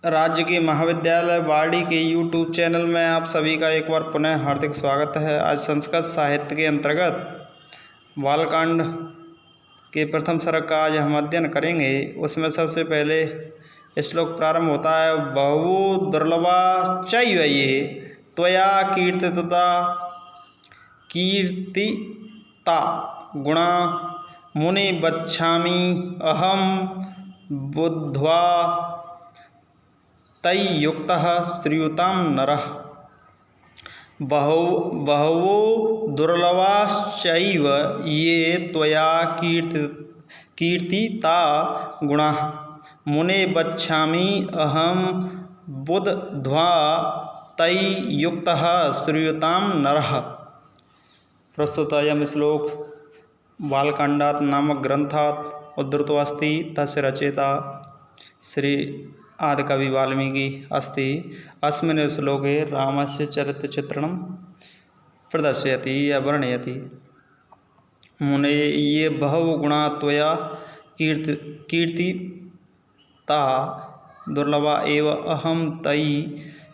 राज्य के महाविद्यालय बाड़ी के यूट्यूब चैनल में आप सभी का एक बार पुनः हार्दिक स्वागत है। आज संस्कृत साहित्य के अंतर्गत बालकांड के प्रथम सर्ग का आज हम अध्ययन करेंगे। उसमें सबसे पहले श्लोक प्रारंभ होता है, बहु दुर्लभा चैव ये त्वया कीर्तिता गुणा मुनि बच्छामि अहम बुद्ध्वा तैयुक्तः श्रूयतां नरः। बहवो दुर्लभाश्चैव ये त्वया कीर्तिता गुणाः मुने बच्छामि अहं बुद्ध्वा तैयुक्तः श्रूयतां नरः। प्रस्तुत अयं श्लोक बालकांडात् नामक ग्रंथात् उद्धृतो अस्ति। तस्य रचयिता श्री आदिकवि वाल्मीकि अस्ति। अस्मिन् श्लोके रामस्य चरित्रचित्रणं प्रदर्शयति या वर्णयति। मुने ये बहवो गुणा त्वया कीर्तिता दुर्लभा एव अहं तयि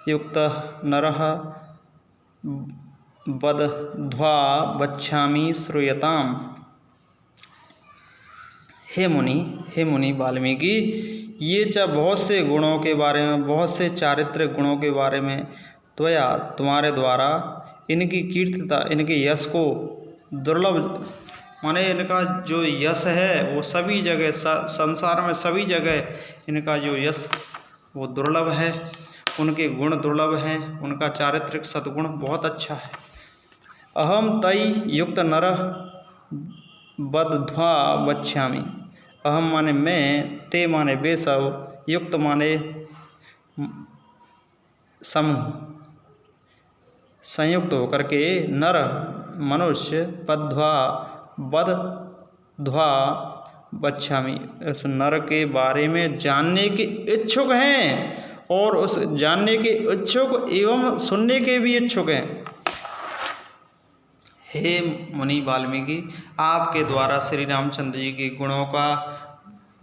युक्तः नरः बद्ध्वा बच्छामि श्रूयताम्। हे मुनि वाल्मीकि, ये बहुत से गुणों के बारे में, बहुत से चारित्रिक गुणों के बारे में त्वया तुम्हारे द्वारा इनकी कीर्तिता, इनके यश को दुर्लभ माने इनका जो यश है वो सभी जगह संसार में सभी जगह इनका जो यश वो दुर्लभ है, उनके गुण दुर्लभ हैं, उनका चारित्रिक सद्गुण बहुत अच्छा है। अहम तयि युक्त नरः बद्ध्वा बच्छामि। अहम माने मैं, ते माने वे सब, युक्त माने समूह, संयुक्त होकर के, नर मनुष्य, बद्ध्वा बच्छामि, उस नर के बारे में जानने के इच्छुक हैं और उस जानने के इच्छुक एवं सुनने के भी इच्छुक हैं। हे मुनि वाल्मीकि, आपके द्वारा श्री रामचंद्र जी के गुणों का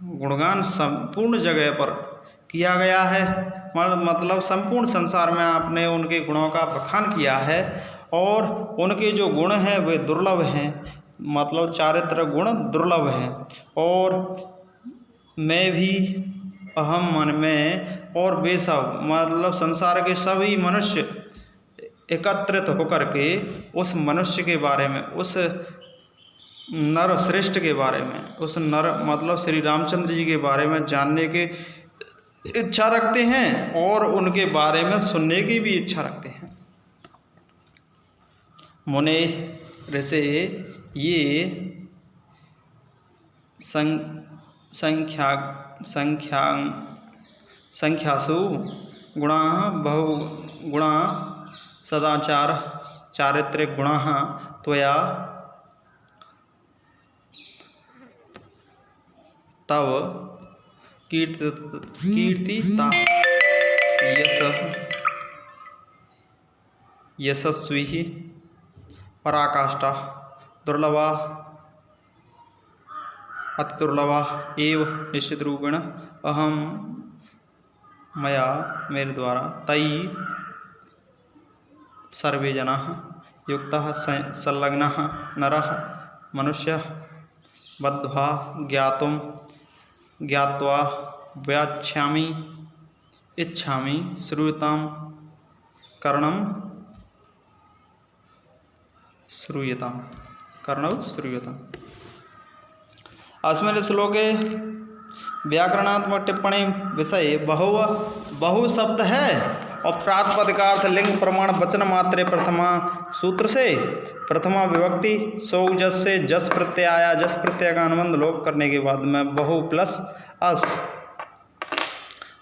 गुणगान संपूर्ण जगह पर किया गया है। मतलब संपूर्ण संसार में आपने उनके गुणों का बखान किया है और उनके जो गुण हैं वे दुर्लभ हैं, मतलब चारित्र गुण दुर्लभ हैं। और मैं भी, अहम मन में, और वे सब मतलब संसार के सभी मनुष्य एकत्रित होकर के उस मनुष्य के बारे में, उस नर श्रेष्ठ के बारे में, उस नर मतलब श्री रामचंद्र जी के बारे में जानने की इच्छा रखते हैं और उनके बारे में सुनने की भी इच्छा रखते हैं। मुने ऋषे ये संख्यासु गुणा बहुगुणा सदाचार चारित्रिक गुणा त्वया तव कीर्तिता यशस्वी पराकाष्ठा दुर्लभा अति दुर्लभा एव निश्चित रूपेण अहम मया मेरे द्वारा तयि सर्वे जनाः युक्तः संलग्नः नरः मनुष्यः बद्ध्वा ज्ञात्वा व्याख्यामि इच्छामि श्रूयतां कर्णौ श्रूयताम्। अस्मिन् श्लोके व्याकरणात्मक टिप्पणी विषय बहु शब्द है और प्रातिपदिकार्थ लिंग प्रमाण वचन मात्रे प्रथमा सूत्र से प्रथमा विभक्ति सौ जस से जस प्रत्यय आया। जस प्रत्यय का अनुबंध लोप करने के बाद में बहु प्लस अस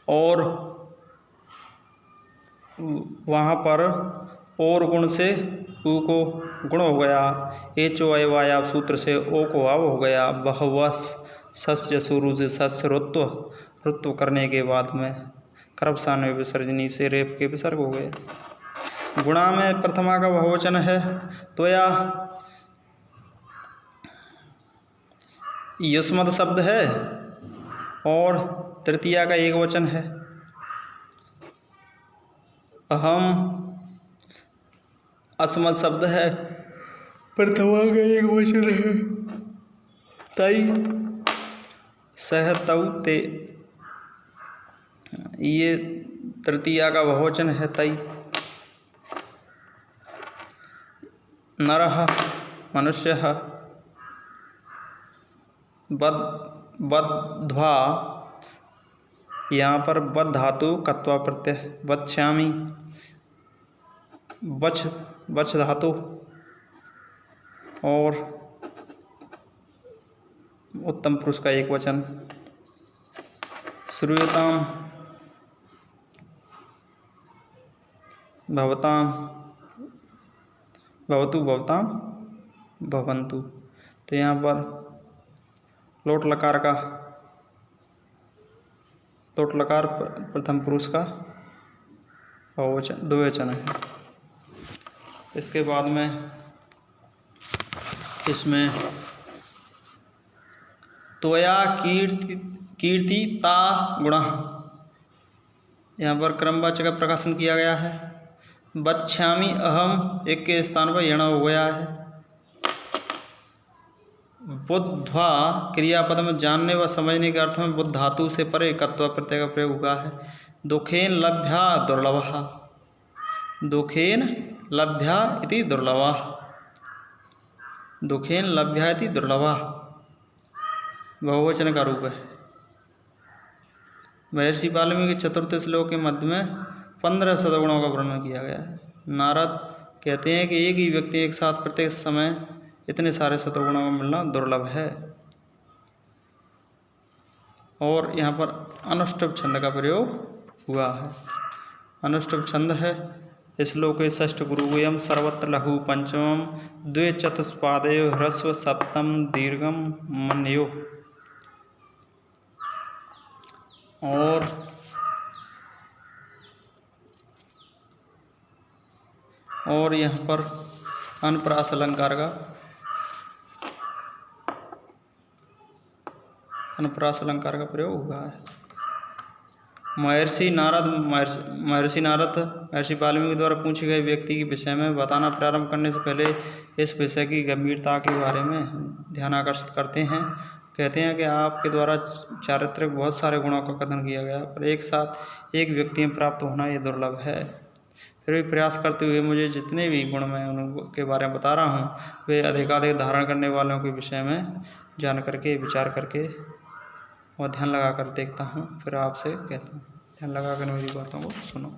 और वहाँ पर और गुण से उ को गुण हो गया। एचो अयवाया सूत्र से ओ को आव हो गया। बहुवस सस्य शुरू से सस्य रुत्व करने के बाद में करपसान्वय विसर्जनी से रेप के विसर्ग हो गए। गुणा में प्रथमा का बहुवचन है त्वया युष्मद शब्द है और तृतीया का एक वचन है। अहम असमत शब्द है, प्रथमा का एक वचन है। तई, सह, तऊ, ते, ये तृतीया का बहुवचन है। तई। नरः, मनुष्यः। बद्ध्वा, यहाँ पर बद्ध धातु कत्वा प्रत्यय। वक्ष्यामि, वच धातु और उत्तम पुरुष का एक वचन। श्रूयताम, भवताम, भवतु, भवताम, भवन्तु। तो यहाँ पर लोट लकार प्रथम पुरुष का बहुवचन, द्विवचन है। इसके बाद में इसमें त्वया कीर्तिता गुणः, यहाँ पर क्रमवाचक का प्रकाशन किया गया है। वक्ष्यामि, अहम एक के स्थान पर यण हो गया है। बुद्ध्वा क्रियापद में जानने व समझने के अर्थ में बुद्ध धातु से परे कत्वा प्रत्यय का प्रयोग हुआ है। दुखेन लभ्या दुर्लभः, दुखेन लभ्या इति दुर्लभः, दुखेन लभ्या इति दुर्लभः बहुवचन का रूप है। महर्षि वाल्मीकि के चतुर्थ श्लोक के मध्य में 15 सद्गुणों का वर्णन किया गया है। नारद कहते हैं कि एक ही व्यक्ति एक साथ प्रत्येक समय इतने सारे सद्गुणों का मिलना दुर्लभ है। और यहाँ पर अनुष्टुप छंद का प्रयोग हुआ है। अनुष्टुप छंद है श्लोके षष्ठ गुरुवयम सर्वत्र लघु पंचमम द्वे चतुष्पादयो ह्रस्व सप्तम दीर्घम मन्यो। और यहाँ पर अनुप्रास अलंकार का प्रयोग हुआ है। महर्षि वाल्मीकि द्वारा पूछे गए व्यक्ति के विषय में बताना प्रारंभ करने से पहले इस विषय की गंभीरता के बारे में ध्यान आकर्षित करते हैं। कहते हैं कि आपके द्वारा चारित्रिक बहुत सारे गुणों का कथन किया गया, पर एक साथ एक व्यक्ति में प्राप्त होना ये दुर्लभ है। फिर भी प्रयास करते हुए मुझे जितने भी गुण मैं उनके बारे में बता रहा हूँ वे अधिकाधिक धारण करने वालों के विषय में जान करके, विचार करके और ध्यान लगा कर देखता हूँ, फिर आपसे कहता हूँ ध्यान लगा कर मेरी बातों को सुनो।